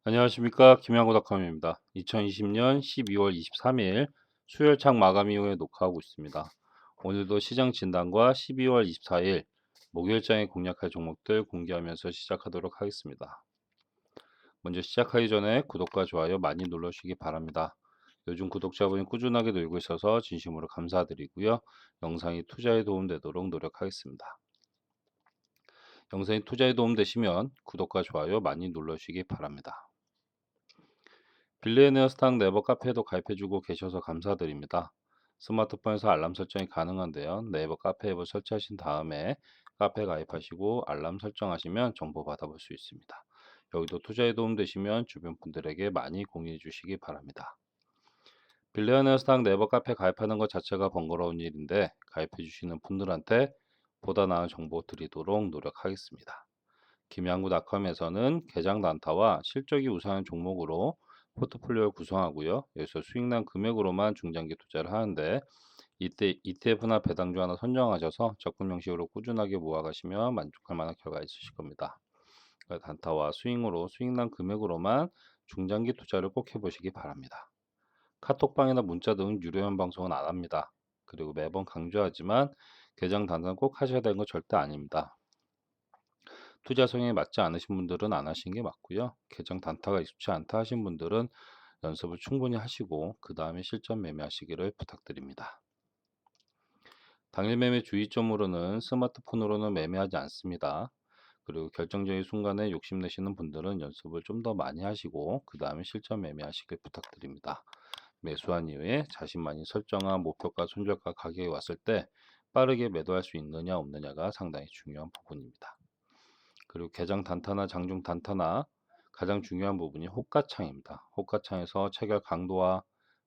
안녕하십니까 김양구닷컴입니다. 2020년 12월 23일 수요일장 마감 이후에 녹화하고 있습니다. 오늘도 시장 진단과 12월 24일 목요일장에 공략할 종목들 공개하면서 시작하도록 하겠습니다. 먼저 시작하기 전에 구독과 좋아요 많이 눌러주시기 바랍니다. 요즘 구독자분이 꾸준하게 늘고 있어서 진심으로 감사드리고요. 영상이 투자에 도움되도록 노력하겠습니다. 영상이 투자에 도움되시면 구독과 좋아요 많이 눌러주시기 바랍니다. 빌리에네어 스탁 네이버 카페에도 가입해주고 계셔서 감사드립니다. 스마트폰에서 알람 설정이 가능한데요. 네이버 카페 앱을 설치하신 다음에 카페 가입하시고 알람 설정하시면 정보 받아볼 수 있습니다. 여기도 투자에 도움되시면 주변 분들에게 많이 공유해 주시기 바랍니다. 빌리어네어 스탁 네이버 카페 가입하는 것 자체가 번거로운 일인데 가입해 주시는 분들한테 보다 나은 정보 드리도록 노력하겠습니다. 김양구닷컴에서는 계정 단타와 실적이 우수한 종목으로 포트폴리오를 구성하고요. 여기서 수익난 금액으로만 중장기 투자를 하는데 이때 ETF나 배당주 하나 선정하셔서 적금 형식으로 꾸준하게 모아가시면 만족할 만한 결과 있으실 겁니다. 그러니까 단타와 스윙으로 수익난 금액으로만 중장기 투자를 꼭 해보시기 바랍니다. 카톡방이나 문자 등 유료한 방송은 안 합니다. 그리고 매번 강조하지만 계정 단타는 꼭 하셔야 되는 건 절대 아닙니다. 투자 성향에 맞지 않으신 분들은 안 하시는 게 맞고요. 계정 단타가 익숙치 않다 하신 분들은 연습을 충분히 하시고 그 다음에 실전 매매하시기를 부탁드립니다. 당일 매매 주의점으로는 스마트폰으로는 매매하지 않습니다. 그리고 결정적인 순간에 욕심내시는 분들은 연습을 좀 더 많이 하시고 그 다음에 실전 매매하시길 부탁드립니다. 매수한 이후에 자신만이 설정한 목표가 손절가 가격이 왔을 때 빠르게 매도할 수 있느냐 없느냐가 상당히 중요한 부분입니다. 그리고 개장 단타나 장중 단타나 가장 중요한 부분이 호가창입니다. 호가창에서 체결 강도와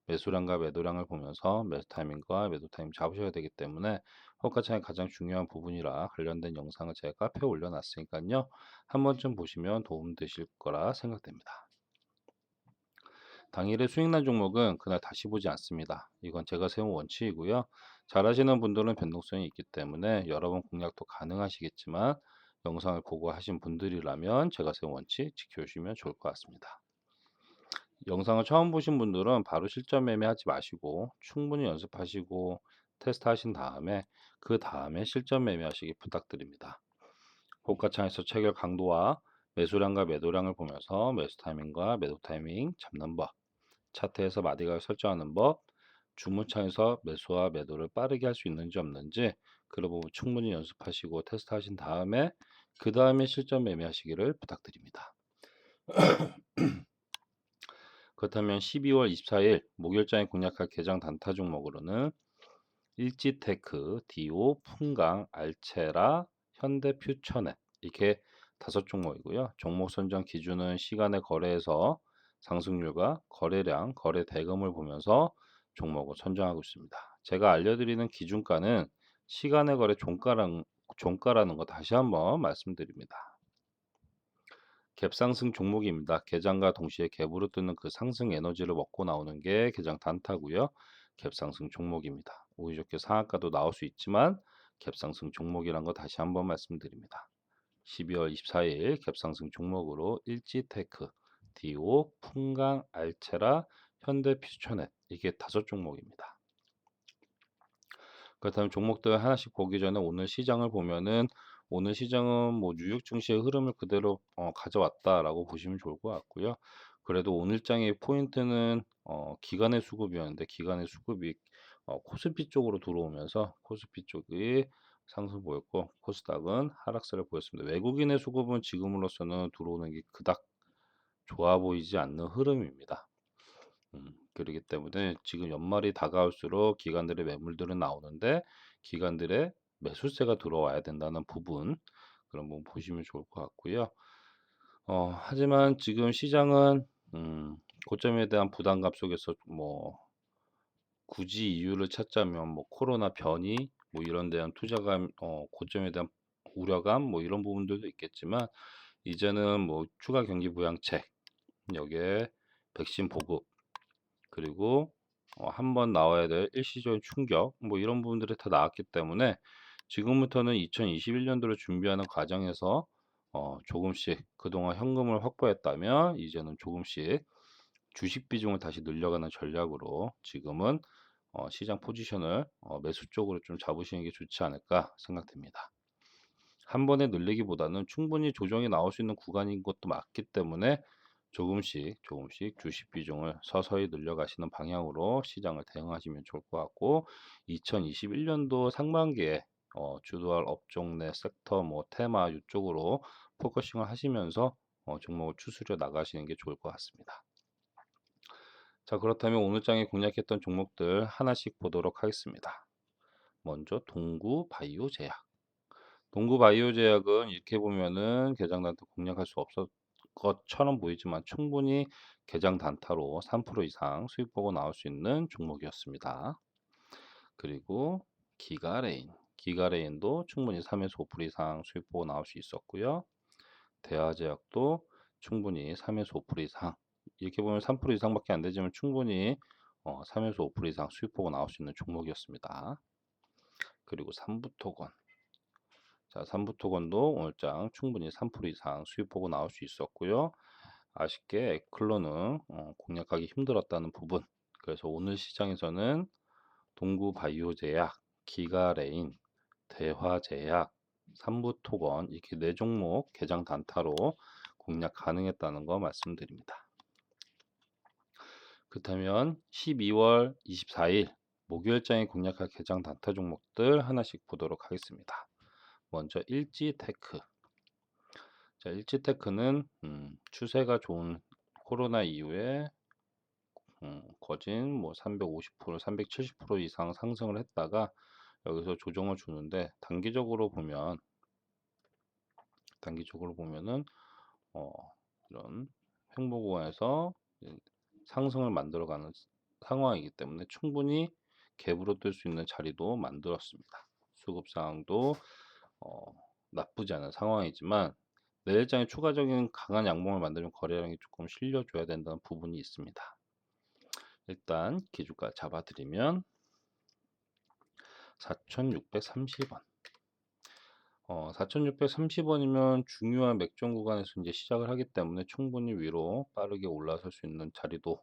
매수량과 매도량을 보면서 매수 타이밍과 매도 타이밍 잡으셔야 되기 때문에 호가창이 가장 중요한 부분이라 관련된 영상을 제가 카페에 올려놨으니까요. 한 번쯤 보시면 도움 되실 거라 생각됩니다. 당일의 수익난 종목은 그날 다시 보지 않습니다. 이건 제가 세운 원칙이고요. 잘 하시는 분들은 변동성이 있기 때문에 여러 번 공략도 가능하시겠지만 영상을 보고 하신 분들이라면 제가 세운 원칙 지켜주시면 좋을 것 같습니다. 영상을 처음 보신 분들은 바로 실전 매매하지 마시고 충분히 연습하시고 테스트하신 다음에 그 다음에 실전 매매하시기 부탁드립니다. 고가창에서 체결 강도와 매수량과 매도량을 보면서 매수 타이밍과 매도 타이밍 잡는 법, 차트에서 마디가를 설정하는 법, 주문창에서 매수와 매도를 빠르게 할 수 있는지 없는지 그런 부분 충분히 연습하시고 테스트하신 다음에 그 다음에 실전 매매하시기를 부탁드립니다. 그렇다면 12월 24일 목요일장에 공략할 개장 단타 종목으로는 일지테크, 디오, 풍강, 알체라, 현대퓨처넷 이렇게 5종목이고요. 종목 선정 기준은 시간의 거래에서 상승률과 거래량, 거래 대금을 보면서 종목을 선정하고 있습니다. 제가 알려드리는 기준가는 시간의 거래 종가라는 거 다시 한번 말씀드립니다. 갭상승 종목입니다. 개장과 동시에 갭으로 뜨는 그 상승 에너지를 먹고 나오는 게 개장 단타고요. 갭상승 종목입니다. 운이 좋게 상한가도 나올 수 있지만 갭상승 종목이란 거 다시 한번 말씀드립니다. 12월 24일 갭상승 종목으로 일지테크, 디오, 풍강, 알체라, 현대퓨처넷 이게 5종목입니다. 그렇다면 종목들 하나씩 보기 전에 오늘 시장을 보면은 오늘 시장은 뭐 뉴욕 증시의 흐름을 그대로 가져왔다라고 보시면 좋을 것 같고요. 그래도 오늘장의 포인트는 기관의 수급이었는데 기관의 수급이 코스피 쪽으로 들어오면서 코스피 쪽이 상승 보였고 코스닥은 하락세를 보였습니다. 외국인의 수급은 지금으로서는 들어오는 게 그닥 좋아 보이지 않는 흐름입니다. 그러기 때문에 지금 연말이 다가올수록 기관들의 매물들은 나오는데 기관들의 매수세가 들어와야 된다는 부분 그런 부분 보시면 좋을 것 같고요. 하지만 지금 시장은 고점에 대한 부담감 속에서 뭐 굳이 이유를 찾자면 뭐 코로나 변이 뭐 이런 대한 투자감 고점에 대한 우려감 뭐 이런 부분들도 있겠지만 이제는 뭐 추가 경기 부양책 여기에 백신 보급 그리고 한 번 나와야 될 일시적인 충격 뭐 이런 부분들이 다 나왔기 때문에 지금부터는 2021년도를 준비하는 과정에서 조금씩 그동안 현금을 확보했다면 이제는 조금씩 주식 비중을 다시 늘려가는 전략으로 지금은 시장 포지션을 매수 쪽으로 좀 잡으시는 게 좋지 않을까 생각됩니다. 한 번에 늘리기보다는 충분히 조정이 나올 수 있는 구간인 것도 맞기 때문에 조금씩 조금씩 주식 비중을 서서히 늘려가시는 방향으로 시장을 대응하시면 좋을 것 같고, 2021년도 상반기에 주도할 업종 내 섹터 뭐 테마 이쪽으로 포커싱을 하시면서 종목을 추스려 나가시는 게 좋을 것 같습니다. 자, 그렇다면 오늘 장에 공략했던 종목들 하나씩 보도록 하겠습니다. 먼저 동구 바이오 제약. 동구 바이오 제약은 이렇게 보면은 개장 단타 공략할 수 없을 것처럼 보이지만 충분히 개장 단타로 3% 이상 수익 보고 나올 수 있는 종목이었습니다. 그리고 기가레인. 기가레인도 충분히 3에서 5% 이상 수익 보고 나올 수 있었고요. 대화제약도 충분히 3에서 5% 이상, 이렇게 보면 3% 이상밖에 안 되지만 충분히 3에서 5% 이상 수익 보고 나올 수 있는 종목이었습니다. 그리고 삼부토건. 자, 삼부토건도 오늘장 충분히 3% 이상 수익 보고 나올 수 있었고요. 아쉽게 에클론은 공략하기 힘들었다는 부분. 그래서 오늘 시장에서는 동구바이오제약, 기가레인, 대화제약, 삼부토건 이렇게 4종목 개장 단타로 공략 가능했다는 거 말씀드립니다. 그렇다면 12월 24일 목요일장에 공략할 개장 단타 종목들 하나씩 보도록 하겠습니다. 먼저 일지테크. 자, 일지테크는 추세가 좋은 코로나 이후에 거진 뭐 350%, 370% 이상 상승을 했다가 여기서 조정을 주는데 단기적으로 보면은 어, 이런 횡보 구간에서 상승을 만들어가는 상황이기 때문에 충분히 갭으로 뜰 수 있는 자리도 만들었습니다. 수급 상황도 어, 나쁘지 않은 상황이지만 내일장에 추가적인 강한 양봉을 만들면 거래량이 조금 실려줘야 된다는 부분이 있습니다. 일단 기준가 잡아드리면 4,630원. 4,630원이면 중요한 맥점 구간에서 이제 시작을 하기 때문에 충분히 위로 빠르게 올라설 수 있는 자리도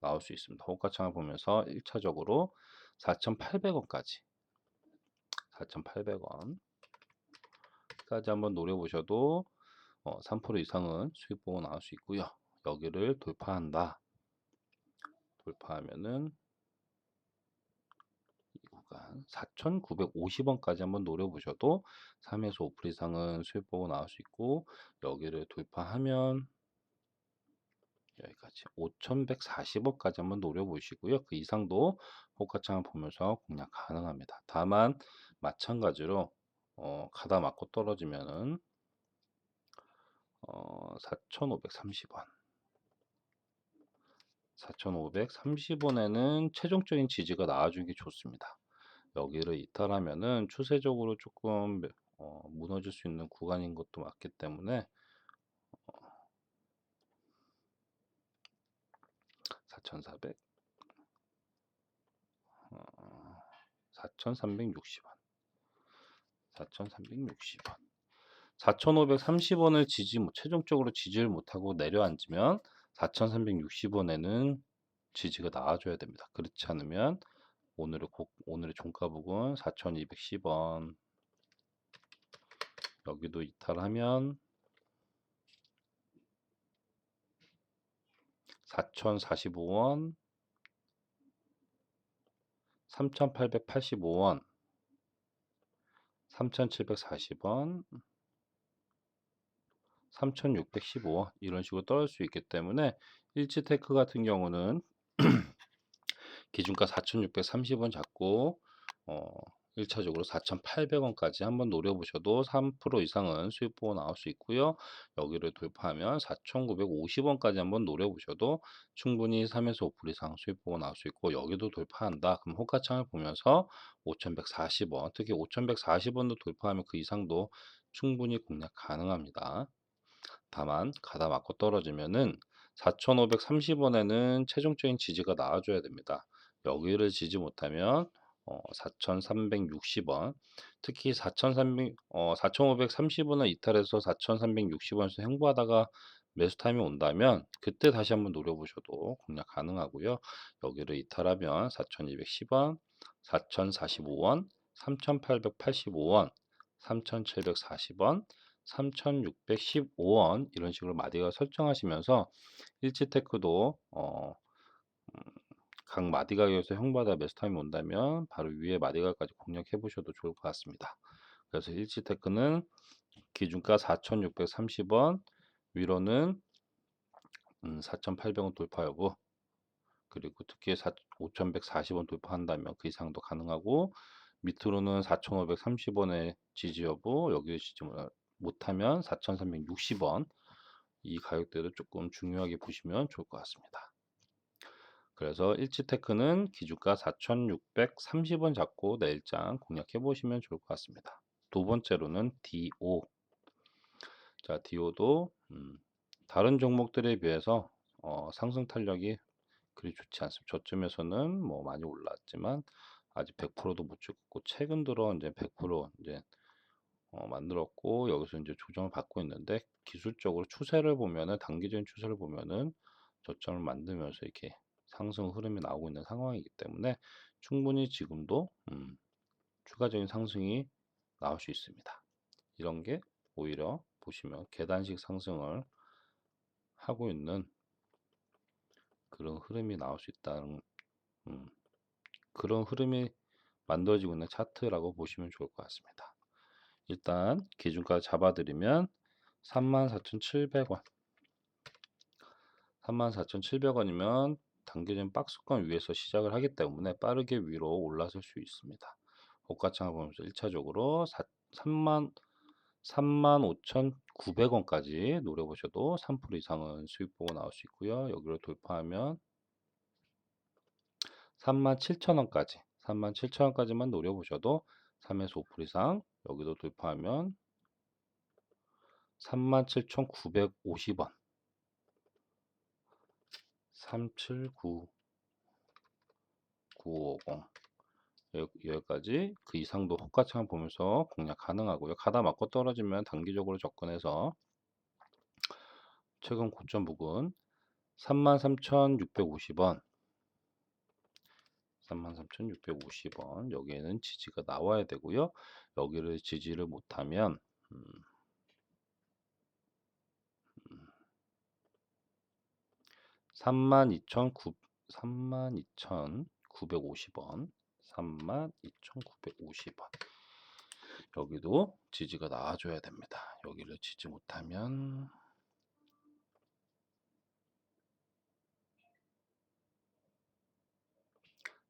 나올 수 있습니다. 호가창을 보면서 1차적으로 4,800원까지 4,800원까지 한번 노려보셔도 3% 이상은 수익 보고 나올 수 있고요. 여기를 돌파하면은 이 구간 4,950원까지 한번 노려보셔도 3에서 5% 이상은 수익 보고 나올 수 있고, 여기를 돌파하면 여기까지 5,140원까지 한번 노려보시고요. 그 이상도 호가창을 보면서 공략 가능합니다. 다만 마찬가지로 가다 맞고 떨어지면은 4,530원 4,530원에는 최종적인 지지가 나와주는 게 좋습니다. 여기를 이탈하면은 추세적으로 조금 무너질 수 있는 구간인 것도 맞기 때문에 4,400 4,360원 4,360원 4,530원을 최종적으로 지지를 못하고 내려앉으면 4,360원에는 지지가 나와줘야 됩니다. 그렇지 않으면 오늘의 종가 부근 4,210원 여기도 이탈하면 4,045원 3,885원 3,740원 3,615원 이런 식으로 떨어질 수 있기 때문에 일지테크 같은 경우는 기준가 4,630원 잡고 1차적으로 4,800원까지 한번 노려보셔도 3% 이상은 수익 보고 나올 수 있고요. 여기를 돌파하면 4,950원까지 한번 노려보셔도 충분히 3에서 5% 이상 수익 보고 나올 수 있고, 여기도 돌파한다. 그럼 호가창을 보면서 5,140원, 특히 5,140원도 돌파하면 그 이상도 충분히 공략 가능합니다. 다만 가다 맞고 떨어지면은 4,530원에는 최종적인 지지가 나와줘야 됩니다. 여기를 지지 못하면 4,360원. 특히 4,530원을 이탈해서 4,360원에서 횡보하다가 매수 타임이 온다면 그때 다시 한번 노려보셔도 공략 가능하고요. 여기를 이탈하면 4,210원, 4,045원, 3,885원, 3,740원, 3,615원 이런 식으로 마디가 설정하시면서 일지테크도 각 마디가에서 형마다 매수 타임이 온다면 바로 위에 마디가까지 공략해 보셔도 좋을 것 같습니다. 그래서 일지테크는 기준가 4,630원, 위로는 4,800원 돌파 여부, 그리고 특히 5,140원 돌파한다면 그 이상도 가능하고, 밑으로는 4,530원의 지지 여부, 여기 지지 못하면 4,360원, 이 가격대도 조금 중요하게 보시면 좋을 것 같습니다. 그래서 일지테크는 기준가 4,630원 잡고 내일장 공략해 보시면 좋을 것 같습니다. 두 번째로는 DO. 자, DO도 다른 종목들에 비해서 상승 탄력이 그리 좋지 않습니다. 저쯤에서는 뭐 많이 올랐지만 아직 100%도 못 찍고 최근 들어 이제 100% 이제 만들었고 여기서 이제 조정을 받고 있는데, 기술적으로 추세를 보면은 단기적인 추세를 보면은 저점을 만들면서 이렇게 상승 흐름이 나오고 있는 상황이기 때문에 충분히 지금도 추가적인 상승이 나올 수 있습니다. 이런 게 오히려 보시면 계단식 상승을 하고 있는 그런 흐름이 나올 수 있다는 그런 흐름이 만들어지고 있는 차트라고 보시면 좋을 것 같습니다. 일단 기준가 잡아드리면 34,700원 34,700원이면 단기적인 박스권 위에서 시작을 하기 때문에 빠르게 위로 올라설 수 있습니다. 고가창을 보면서 1차적으로 35,900원까지 노려보셔도 3% 이상은 수익 보고 나올 수 있고요. 여기로 돌파하면 37,000원까지 37,000원까지만 노려보셔도 3에서 5% 이상, 여기도 돌파하면 37,950원 379950 여기까지 그 이상도 호가창을 보면서 공략 가능하고요. 가다 맞고 떨어지면 단기적으로 접근해서 최근 고점 부근 33,650원 33,650원 여기에는 지지가 나와야 되고요. 여기를 지지를 못하면 32,950원 32,950원 여기도 지지가 나와줘야 됩니다. 여기를 지지 못하면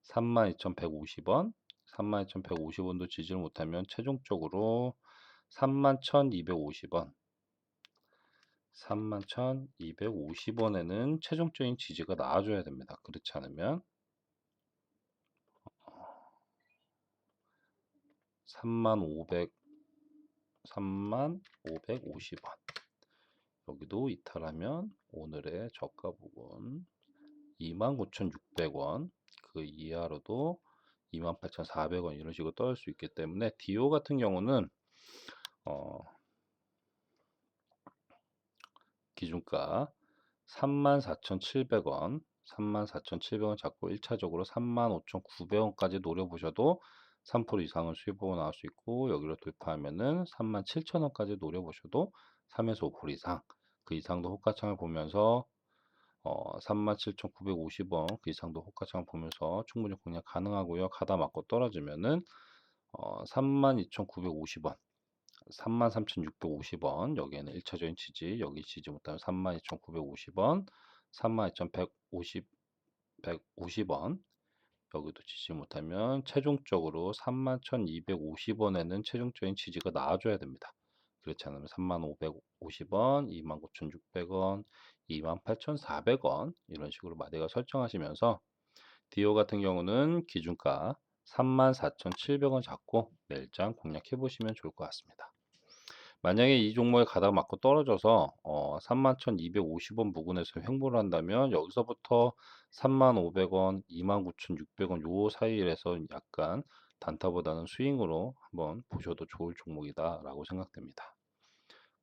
32,150원 32,150원도 지지를 못하면 최종적으로 31,250원 31,250원에는 최종적인 지지가 나와줘야 됩니다. 그렇지 않으면 35,550원 여기도 이탈하면 오늘의 저가 부분 29,600원 그 이하로도 28,400원 이런 식으로 떨어질 수 있기 때문에 DO 같은 경우는 기준가 34,700원 34,700원 잡고 1차적으로 35,900원까지 노려보셔도 3% 이상은 수익보고 나올 수 있고, 여기로 돌파하면은 37,000원까지 노려보셔도 3에서 5% 이상, 그 이상도 호가창을 보면서 37,950원 그 이상도 호가창을 보면서 충분히 공략 가능하고요. 가다 맞고 떨어지면은 32,950원 33,650원 여기에는 1차적인 지지, 여기 지지 못하면 32,950원 32,150원 여기도 지지 못하면 최종적으로 31,250원에는 최종적인 지지가 나와줘야 됩니다. 그렇지 않으면 35,550원 29,600원 28,400원 이런 식으로 마디가 설정하시면서 디오 같은 경우는 기준가 34,700원 잡고 내일장 공략해 보시면 좋을 것 같습니다. 만약에 이 종목에 가다가 맞고 떨어져서 31,250원 부근에서 횡보를 한다면 여기서부터 35,500원, 29,600원 요 사이에서 약간 단타보다는 스윙으로 한번 보셔도 좋을 종목이다라고 생각됩니다.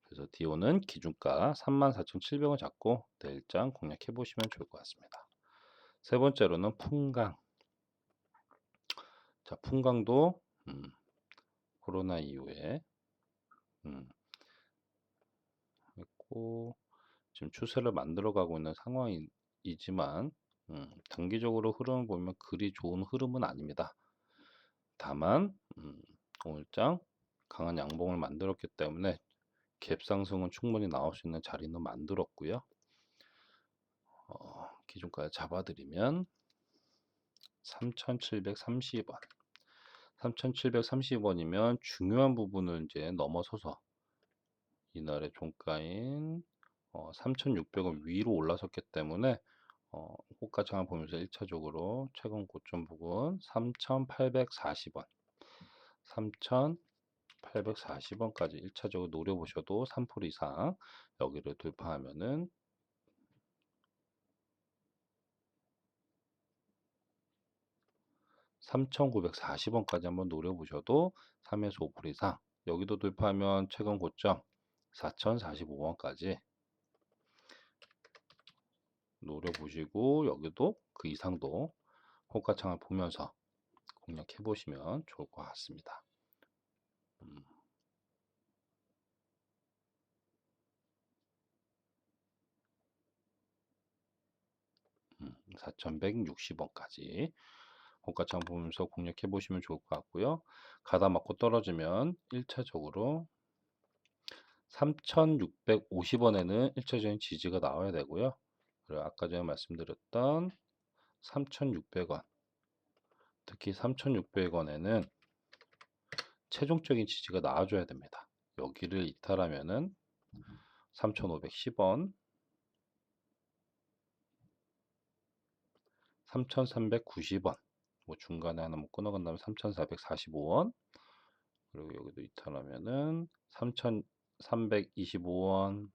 그래서 디오는 기준가 34,700원 잡고 내일장 공략해 보시면 좋을 것 같습니다. 세 번째로는 풍강. 자, 풍강도 코로나 이후에 했고 지금 추세를 만들어가고 있는 상황이지만 단기적으로 흐름을 보면 그리 좋은 흐름은 아닙니다. 다만 오늘장 강한 양봉을 만들었기 때문에 갭 상승은 충분히 나올 수 있는 자리는 만들었고요. 기준가를 잡아드리면 3,730원. 3,730원이면 중요한 부분을 이제 넘어서서 이날의 종가인 3,600원 위로 올라섰기 때문에 호가 장을 보면서 1차적으로 최근 고점 부근 3,840원, 3,840원까지 1차적으로 노려보셔도 3% 이상 여기를 돌파하면은 3,940원까지 한번 노려보셔도 3에서 5% 이상 여기도 돌파하면 최근 고점 4,045원까지 노려보시고 여기도 그 이상도 호가창을 보면서 공략해 보시면 좋을 것 같습니다. 4,160원까지 호가창 보면서 공략해 보시면 좋을 것 같고요. 가다 맞고 떨어지면 1차적으로 3,650원에는 1차적인 지지가 나와야 되고요. 그리고 아까 전에 말씀드렸던 3,600원, 특히 3,600원에는 최종적인 지지가 나와줘야 됩니다. 여기를 이탈하면은 3,510원, 3,390원, 뭐 중간에 하나 뭐 끊어간다면 3,445원, 그리고 여기도 이탈하면은 3,325원,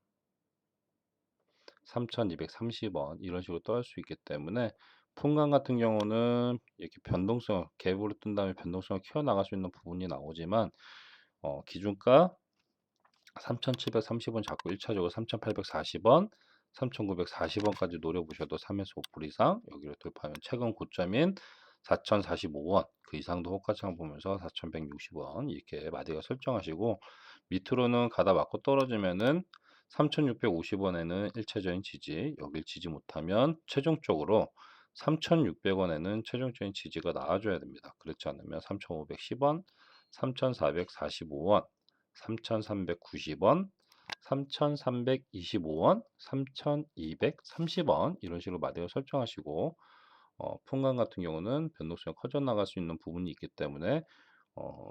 3,230원 이런 식으로 떠날 수 있기 때문에 풍강 같은 경우는 이렇게 변동성 갭으로 뜬 다음에 변동성을 키워나갈 수 있는 부분이 나오지만 기준가 3,730원 잡고 1차적으로 3,840원, 3,940원까지 노려보셔도 3에서 5% 이상 여기를 돌파하면 최근 고점인 4,045원 그 이상도 호가창 보면서 4,160원 이렇게 마디가 설정하시고 밑으로는 가다 맞고 떨어지면은 3,650원에는 1차적인 지지 여길 지지 못하면 최종적으로 3,600원에는 최종적인 지지가 나와줘야 됩니다. 그렇지 않으면 3,510원, 3,445원 3,390원, 3,325원, 3,230원 이런 식으로 마디를 설정하시고 풍강 같은 경우는 변동성이 커져 나갈 수 있는 부분이 있기 때문에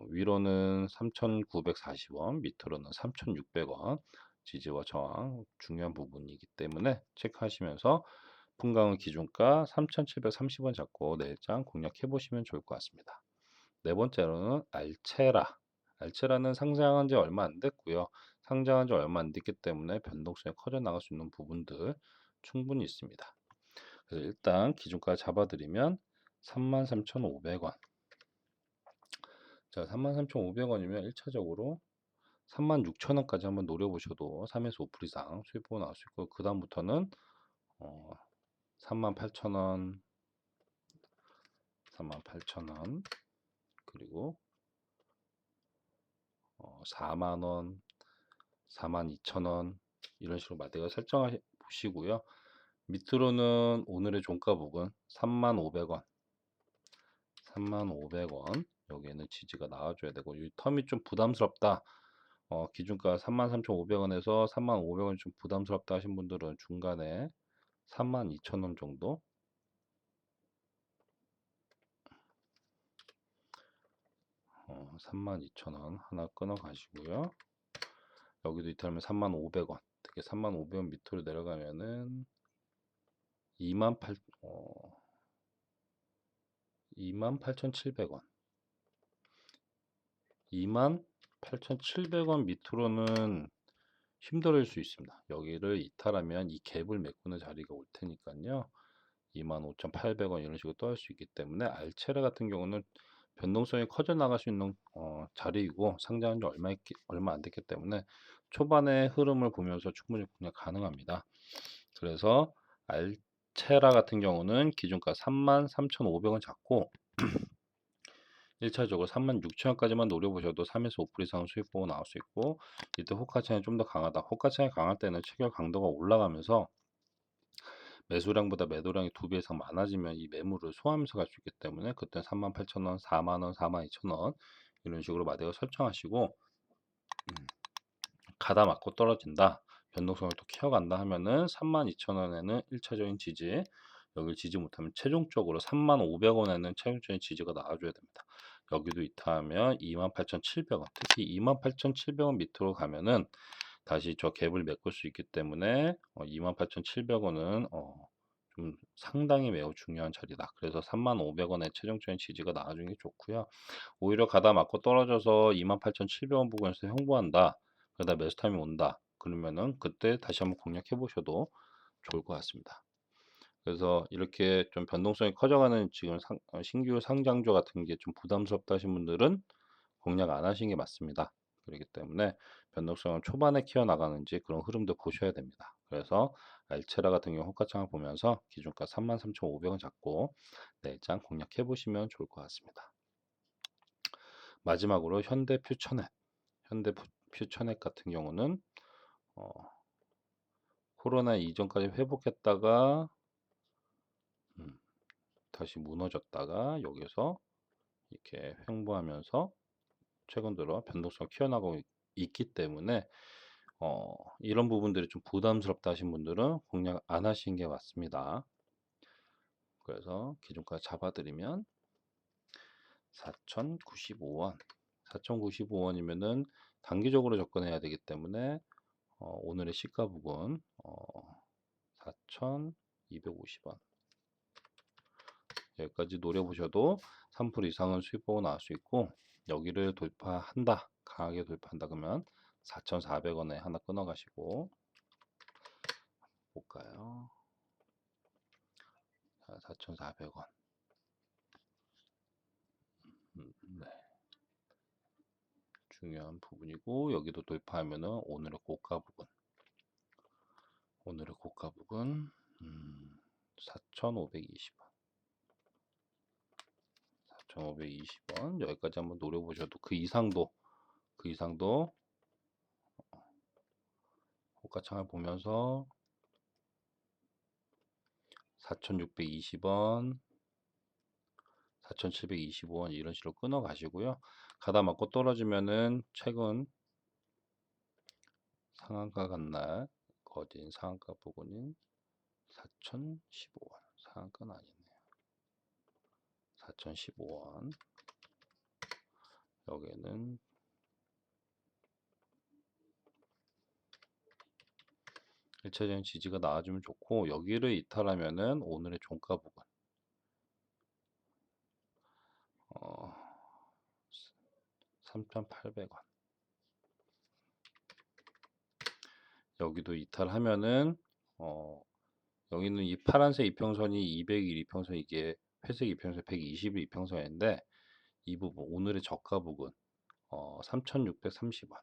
위로는 3,940원, 밑으로는 3,600원 지지와 저항 중요한 부분이기 때문에 체크하시면서 풍강의 기준가 3,730원 잡고 내일장 공략해 보시면 좋을 것 같습니다. 네 번째로는 알체라. 알체라는 상장한 지 얼마 안 됐고요. 상장한 지 얼마 안 됐기 때문에 변동성이 커져 나갈 수 있는 부분들 충분히 있습니다. 그래서 일단 기준가 잡아드리면 33,500원. 자, 33,500원이면 1차적으로 36,000원까지 한번 노려보셔도 3에서 5% 이상 수익 보고 나올 수 있고 그 다음부터는 38,000원, 38,000원 그리고 4만원, 42,000원 이런 식으로 마디가 설정해 보시고요. 밑으로는 오늘의 종가 부근 35,500원, 35,500원 여기에는 지지가 나와줘야 되고 이 텀이 좀 부담스럽다. 기준가 33,500원에서 35,500원이 좀 부담스럽다 하신 분들은 중간에 32,000원 정도 32,000원 하나 끊어 가시고요. 여기도 이탈하면 35,500원 특히 35,500원 밑으로 내려가면은 28,700원 8,700원 밑으로는 힘들을 수 있습니다. 여기를 이탈하면 이 갭을 메꾸는 자리가 올 테니까요. 25,800원 이런 식으로 떠올 수 있기 때문에 알체라 같은 경우는 변동성이 커져 나갈 수 있는 자리이고 상장한 지 얼마 안 됐기 때문에 초반의 흐름을 보면서 충분히 공략 가능합니다. 그래서 알체라 같은 경우는 기준가 33,500원 잡고 1차적으로 36,000원까지만 노려보셔도 3에서 5% 이상 수익 보고 나올 수 있고, 이때 호가창이 좀 더 강하다. 호가창이 강할 때는 체결 강도가 올라가면서 매수량보다 매도량이 2배 이상 많아지면 이 매물을 소화하면서 갈 수 있기 때문에 그때 38,000원, 4만원, 42,000원 이런 식으로 마디가 설정하시고, 가다 맞고 떨어진다. 변동성을 또 키워간다 하면은 32,000원에는 1차적인 지지, 여기를 지지 못하면 최종적으로 35,500원에는 최종적인 지지가 나와줘야 됩니다. 여기도 이탈하면 28,700원, 특히 28,700원 밑으로 가면은 다시 저 갭을 메꿀 수 있기 때문에 28,700원은 좀 상당히 매우 중요한 자리다. 그래서 35,500원의 최종적인 지지가 나와주는 게 좋고요. 오히려 가다 맞고 떨어져서 28,700원 부근에서 횡보한다. 그러다 매수 타임이 온다. 그러면은 그때 다시 한번 공략해 보셔도 좋을 것 같습니다. 그래서 이렇게 좀 변동성이 커져가는 지금 신규 상장주 같은 게 좀 부담스럽다 하신 분들은 공략 안 하시는 게 맞습니다. 그렇기 때문에 변동성을 초반에 키워나가는지 그런 흐름도 보셔야 됩니다. 그래서 알체라 같은 경우 호가창을 보면서 기준가 33,500원 잡고 내장 공략해 보시면 좋을 것 같습니다. 마지막으로 현대퓨처넷 같은 경우는 어, 코로나 이전까지 회복했다가 다시 무너졌다가 여기서 이렇게 횡보하면서 최근 들어 변동성 키워나가고 있기 때문에 이런 부분들이 좀 부담스럽다 하신 분들은 공략 안 하시는 게 맞습니다. 그래서 기준가 잡아드리면 4,095원 4,095원이면은 단기적으로 접근해야 되기 때문에 오늘의 시가 부근 4,250원 여기까지 노려보셔도 3% 이상은 수익 보고 나올 수 있고, 여기를 돌파한다, 강하게 돌파한다 그러면 4,400원에 하나 끊어 가시고 볼까요? 4,400원. 네. 중요한 부분이고, 여기도 돌파하면은 오늘의 고가 부분 4,520원 4,520원 여기까지 한번 노려보셔도 그 이상도 고가창을 보면서 4,620원 4,725원 이런 식으로 끊어 가시고요. 가다 맞고 떨어지면은 최근 상한가 간날 거진 상한가 부근인 4,015원 상한가는 아니네요. 4,015원 여기는 일차적인 지지가 나와주면 좋고, 여기를 이탈하면은 오늘의 종가 부근 3,800원 여기도 이탈하면은 여기는 이 파란색 이평선이 200일 이평선, 이게 회색 이평선 120일 이평선인데 이 부분 오늘의 저가 부근 3,630원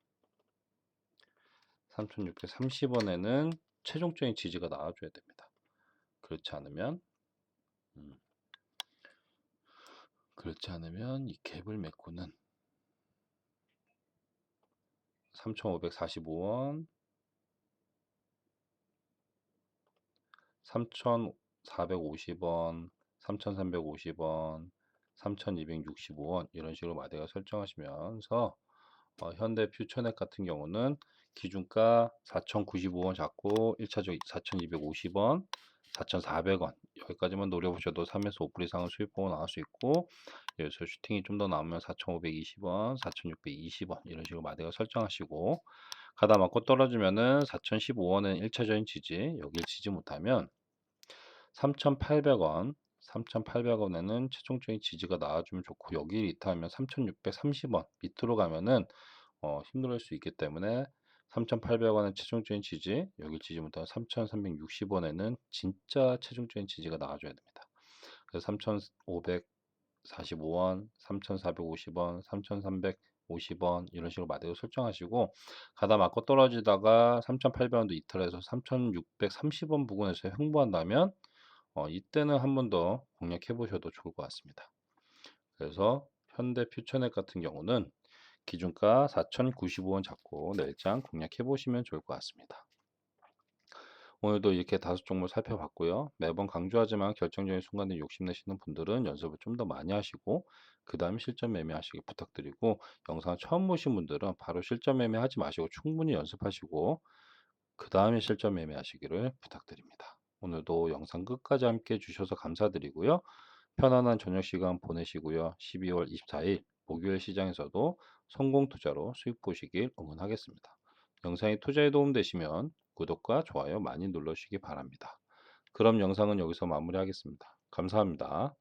3,630원에는 최종적인 지지가 나와줘야 됩니다. 그렇지 않으면 이 갭을 메꾸는 3,545원 3,450원 3,350원 3,265원 이런 식으로 마디가 설정하시면서 현대 퓨처넷 같은 경우는 기준가 4,095원 잡고 1차적 4,250원 4,400원 여기까지만 노려보셔도 3에서 5% 이상은 수익 보고 나올 수 있고, 여기서 슈팅이 좀 더 나오면 4,520원 4,620원 이런 식으로 마디가 설정하시고, 가다 맞고 떨어지면은 4,015원은 1차적인 지지, 여길 지지 못하면 3,800원 3,800원에는 최종적인 지지가 나와주면 좋고, 여기를 이탈하면 3,630원 밑으로 가면은 힘들 수 있기 때문에 3,800원의 최종적인 지지, 여기 지지부터 3,360원에는 진짜 최종적인 지지가 나와줘야 됩니다. 그래서 3,545원, 3,450원, 3,350원 이런 식으로 마디로 설정하시고 가다 맞고 떨어지다가 3,800원도 이탈해서 3,630원 부근에서 횡보한다면 이때는 한 번 더 공략해 보셔도 좋을 것 같습니다. 그래서 현대 퓨처넷 같은 경우는 기준가 4,095원 잡고 내일장 공략해 보시면 좋을 것 같습니다. 오늘도 이렇게 다섯 종목 살펴봤고요. 매번 강조하지만 결정적인 순간에 욕심내시는 분들은 연습을 좀 더 많이 하시고 그 다음 실전 매매하시기 부탁드리고 영상 처음 보신 분들은 바로 실전 매매하지 마시고 충분히 연습하시고 그 다음에 실전 매매하시기를 부탁드립니다. 오늘도 영상 끝까지 함께 해주셔서 감사드리고요. 편안한 저녁 시간 보내시고요. 12월 24일 목요일 시장에서도 성공 투자로 수익 보시길 응원하겠습니다. 영상이 투자에 도움되시면 구독과 좋아요 많이 눌러주시기 바랍니다. 그럼 영상은 여기서 마무리하겠습니다. 감사합니다.